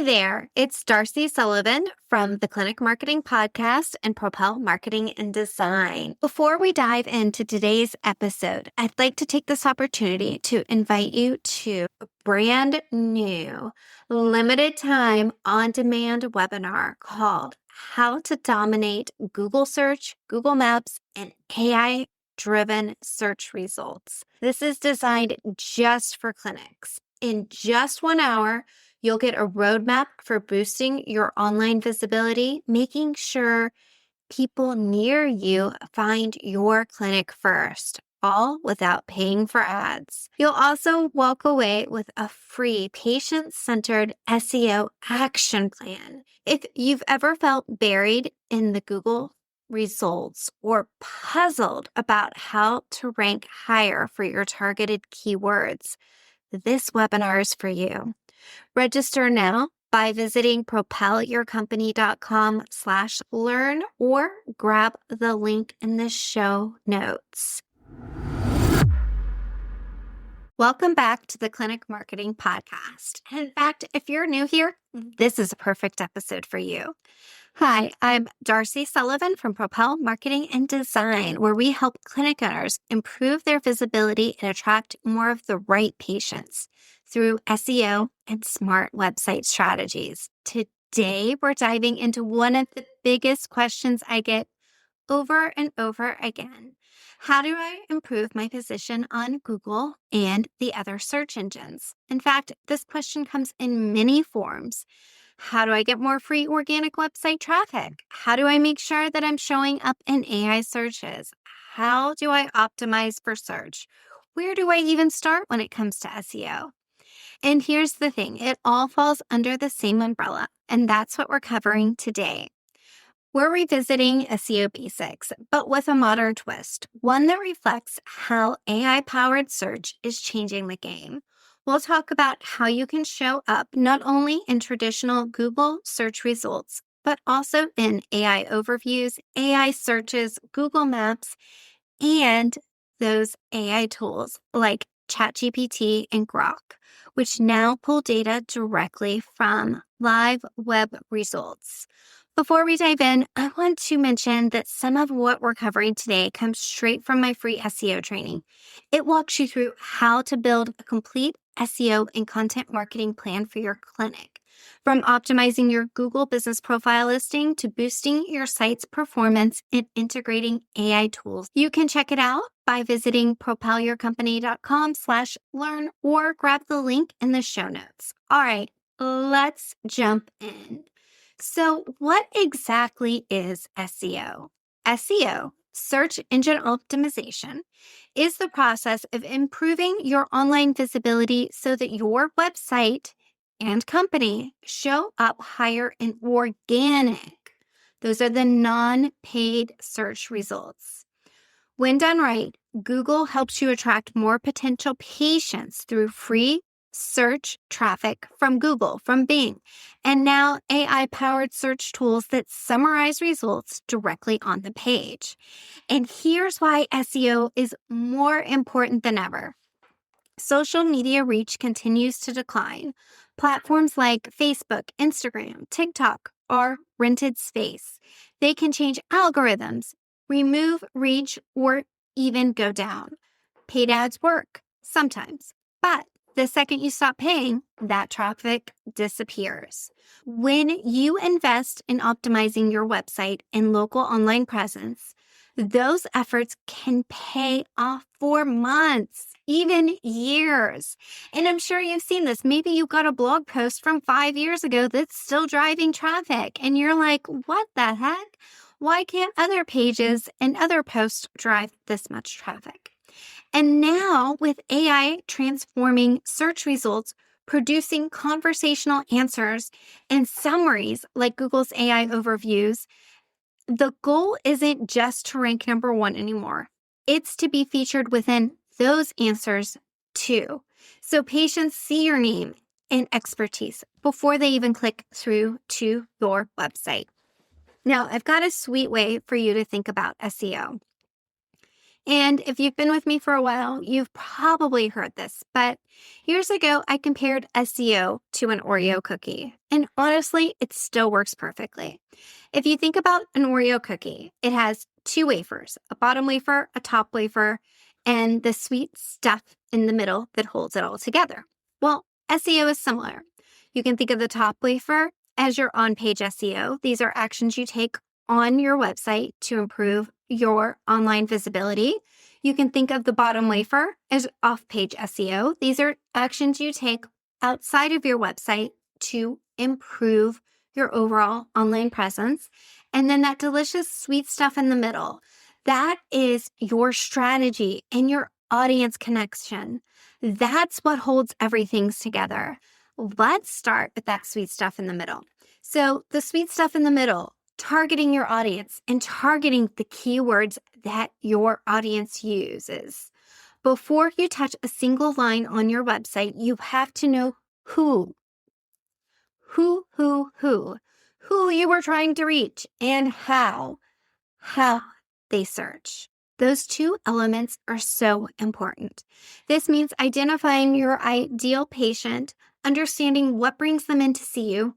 there, it's Darcy Sullivan from the Clinic Marketing Podcast and Propel Marketing and Design. Before we dive into today's episode, I'd like to take this opportunity to invite you to a brand new, limited time, on-demand webinar called How to Dominate Google Search, Google Maps, and AI-driven search results. This is designed just for clinics. In just 1 hour, you'll get a roadmap for boosting your online visibility, making sure people near you find your clinic first, all without paying for ads. You'll also walk away with a free patient-centered SEO action plan. If you've ever felt buried in the Google results or puzzled about how to rank higher for your targeted keywords, this webinar is for you. Register now by visiting propelyourcompany.com/learn or grab the link in the show notes. Welcome back to the Clinic Marketing Podcast. In fact, if you're new here, this is a perfect episode for you. Hi, I'm Darcy Sullivan from Propel Marketing and Design, where we help clinic owners improve their visibility and attract more of the right patients through SEO and smart website strategies. Today, we're diving into one of the biggest questions I get over and over again. How do I improve my position on Google and the other search engines? In fact, this question comes in many forms. How do I get more free organic website traffic? How do I make sure that I'm showing up in AI searches? How do I optimize for search? Where do I even start when it comes to SEO? And here's the thing, it all falls under the same umbrella, and that's what we're covering today. We're revisiting SEO basics, but with a modern twist, one that reflects how AI-powered search is changing the game. We'll talk about how you can show up not only in traditional Google search results, but also in AI overviews, AI searches, Google Maps, and those AI tools like ChatGPT and Grok, which now pull data directly from live web results. Before we dive in, I want to mention that some of what we're covering today comes straight from my free SEO training. It walks you through how to build a complete SEO and content marketing plan for your clinic, from optimizing your Google business profile listing to boosting your site's performance and integrating AI tools. You can check it out by visiting propelyourcompany.com/learn or grab the link in the show notes. All right, let's jump in. So what exactly is SEO? SEO, search engine optimization, is the process of improving your online visibility so that your website and company show up higher in organic. Those are the non-paid search results. When done right, Google helps you attract more potential patients through free search traffic from Google, from Bing, and now AI-powered search tools that summarize results directly on the page. And here's why SEO is more important than ever. Social media reach continues to decline. Platforms like Facebook, Instagram, TikTok are rented space. They can change algorithms, remove reach, or even go down. Paid ads work sometimes, but the second you stop paying, that traffic disappears. When you invest in optimizing your website and local online presence, those efforts can pay off for months, even years. And I'm sure you've seen this. Maybe you got a blog post from 5 years ago that's still driving traffic, and you're like, what the heck? Why can't other pages and other posts drive this much traffic? And now with AI transforming search results, producing conversational answers and summaries like Google's AI overviews, the goal isn't just to rank number one anymore. It's to be featured within those answers too. So patients see your name and expertise before they even click through to your website. Now, I've got a sweet way for you to think about SEO. And if you've been with me for a while, you've probably heard this, but years ago, I compared SEO to an Oreo cookie. And honestly, it still works perfectly. If you think about an Oreo cookie, it has two wafers, a bottom wafer, a top wafer, and the sweet stuff in the middle that holds it all together. Well, SEO is similar. You can think of the top wafer as your on-page SEO. These are actions you take on your website to improve your online visibility. You can think of the bottom wafer as off-page SEO. These are actions you take outside of your website to improve your overall online presence. And then that delicious sweet stuff in the middle, that is your strategy and your audience connection. That's what holds everything together. Let's start with that sweet stuff in the middle. So the sweet stuff in the middle, targeting your audience and targeting the keywords that your audience uses. Before you touch a single line on your website, you have to know who you were trying to reach and how they search. Those two elements are so important. This means identifying your ideal patient, understanding what brings them in to see you,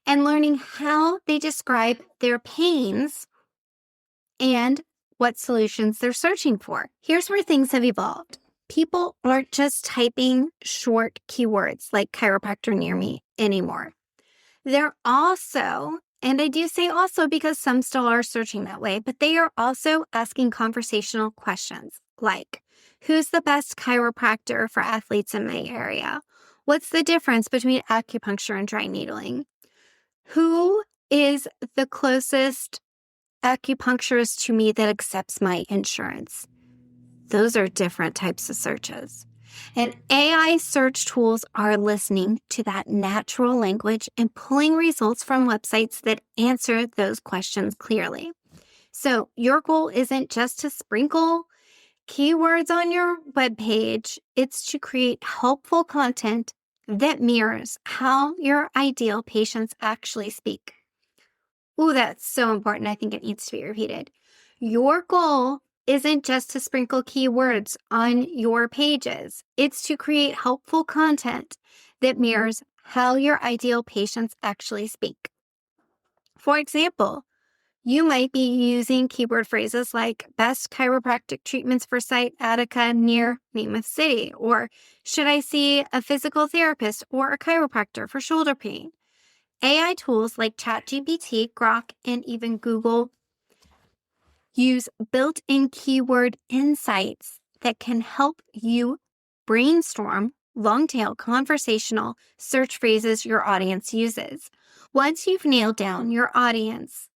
and learning how they describe their pains and what solutions they're searching for. Here's where things have evolved. People aren't just typing short keywords like chiropractor near me anymore. They're also, and I do say also because some still are searching that way, but they are also asking conversational questions like, who's the best chiropractor for athletes in my area? What's the difference between acupuncture and dry needling? Who is the closest acupuncturist to me that accepts my insurance? Those are different types of searches. And AI search tools are listening to that natural language and pulling results from websites that answer those questions clearly. So your goal isn't just to sprinkle keywords on your webpage, it's to create helpful content that mirrors how your ideal patients actually speak. Ooh, that's so important. I think it needs to be repeated. Your goal isn't just to sprinkle keywords on your pages. It's to create helpful content that mirrors how your ideal patients actually speak. For example, you might be using keyword phrases like best chiropractic treatments for sciatica near Mammoth City, or should I see a physical therapist or a chiropractor for shoulder pain? AI tools like ChatGPT, Grok, and even Google use built-in keyword insights that can help you brainstorm long-tail conversational search phrases your audience uses. Once you've nailed down your audience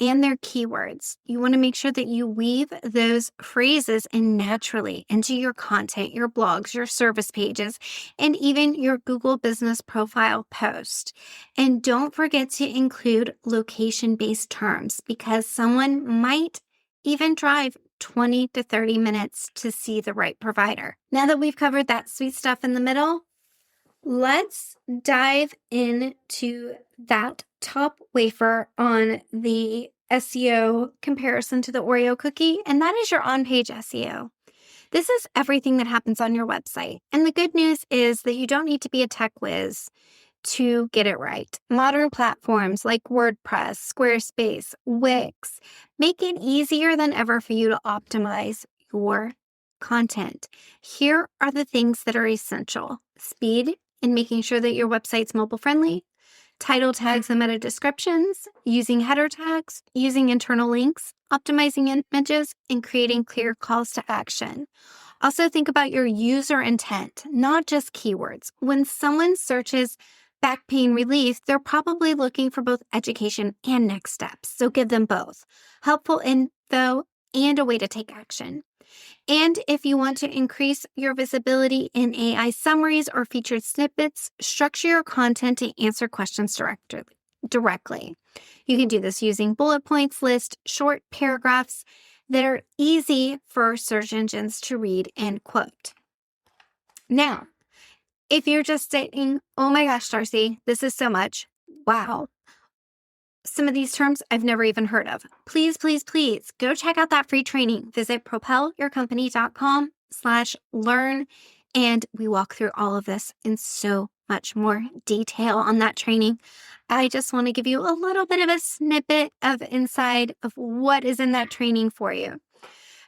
and their keywords, you want to make sure that you weave those phrases in naturally into your content, your blogs, your service pages, and even your Google Business Profile post. And don't forget to include location-based terms because someone might even drive 20 to 30 minutes to see the right provider. Now that we've covered that sweet stuff in the middle, let's dive into that top wafer on the SEO comparison to the Oreo cookie, and that is your on-page SEO. This is everything that happens on your website. And the good news is that you don't need to be a tech whiz to get it right. Modern platforms like WordPress, Squarespace, Wix make it easier than ever for you to optimize your content. Here are the things that are essential: speed in making sure that your website's mobile friendly, title tags and meta descriptions, using header tags, using internal links, optimizing images, and creating clear calls to action. Also think about your user intent, not just keywords. When someone searches back pain relief, they're probably looking for both education and next steps. So give them both helpful info and a way to take action. And if you want to increase your visibility in AI summaries or featured snippets, structure your content to answer questions directly. You can do this using bullet points, list short paragraphs that are easy for search engines to read and quote. Now, if you're just saying, oh my gosh, Darcy, this is so much. Wow. some of these terms I've never even heard of. Please, please, please go check out that free training. Visit propelyourcompany.com/learn. And we walk through all of this in so much more detail on that training. I just want to give you a little bit of a snippet of inside of what is in that training for you.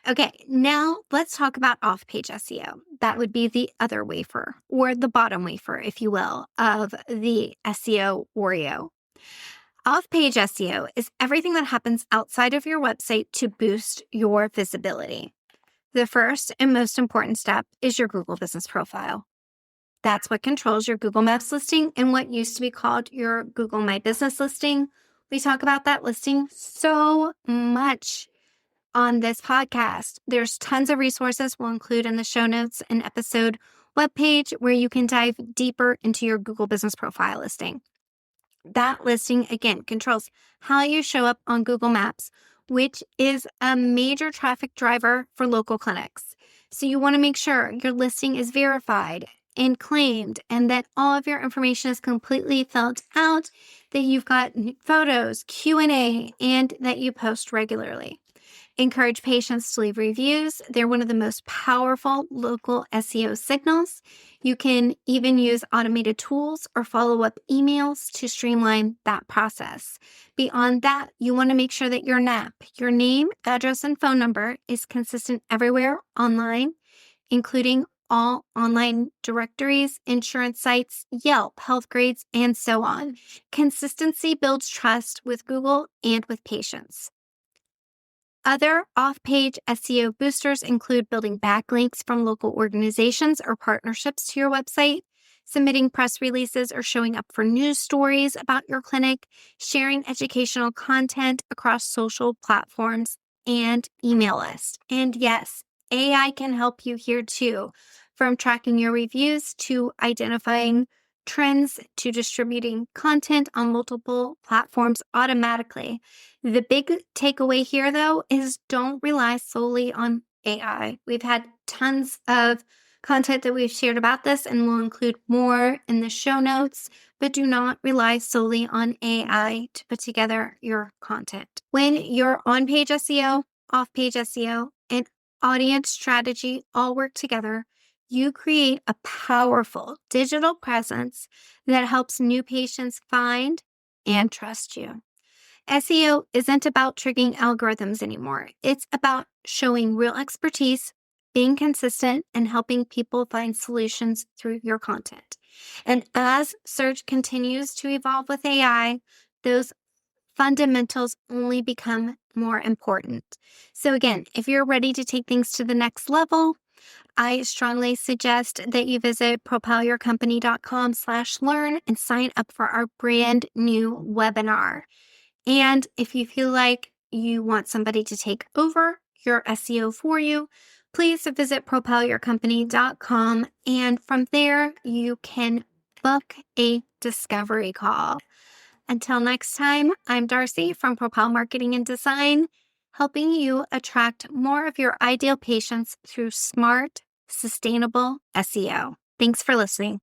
Okay, now let's talk about off-page SEO. That would be the other wafer, or the bottom wafer, if you will, of the SEO Oreo. Off-page SEO is everything that happens outside of your website to boost your visibility. The first and most important step is your Google Business Profile. That's what controls your Google Maps listing and what used to be called your Google My Business listing. We talk about that listing so much on this podcast. There's tons of resources we'll include in the show notes and episode webpage where you can dive deeper into your Google Business Profile listing. That listing, again, controls how you show up on Google Maps, which is a major traffic driver for local clinics. So you want to make sure your listing is verified and claimed and that all of your information is completely filled out, that you've got photos, Q&A, and that you post regularly. Encourage patients to leave reviews. They're one of the most powerful local SEO signals. You can even use automated tools or follow-up emails to streamline that process. Beyond that, you want to make sure that your NAP, your name, address, and phone number is consistent everywhere online, including all online directories, insurance sites, Yelp, health grades, and so on. Consistency builds trust with Google and with patients. Other off-page SEO boosters include building backlinks from local organizations or partnerships to your website, submitting press releases or showing up for news stories about your clinic, sharing educational content across social platforms, and email lists. And yes, AI can help you here too, from tracking your reviews to identifying trends to distributing content on multiple platforms automatically. The big takeaway here, though, is don't rely solely on AI. We've had tons of content that we've shared about this, and we'll include more in the show notes, but do not rely solely on AI to put together your content. When your on-page SEO, off-page SEO, and audience strategy all work together, you create a powerful digital presence that helps new patients find and trust you. SEO isn't about tricking algorithms anymore. It's about showing real expertise, being consistent, and helping people find solutions through your content. And as search continues to evolve with AI, those fundamentals only become more important. So again, if you're ready to take things to the next level, I strongly suggest that you visit propelyourcompany.com/learn and sign up for our brand new webinar. And if you feel like you want somebody to take over your SEO for you, please visit propelyourcompany.com. And from there, you can book a discovery call. Until next time, I'm Darcy from Propel Marketing and Design, helping you attract more of your ideal patients through smart, sustainable SEO. Thanks for listening.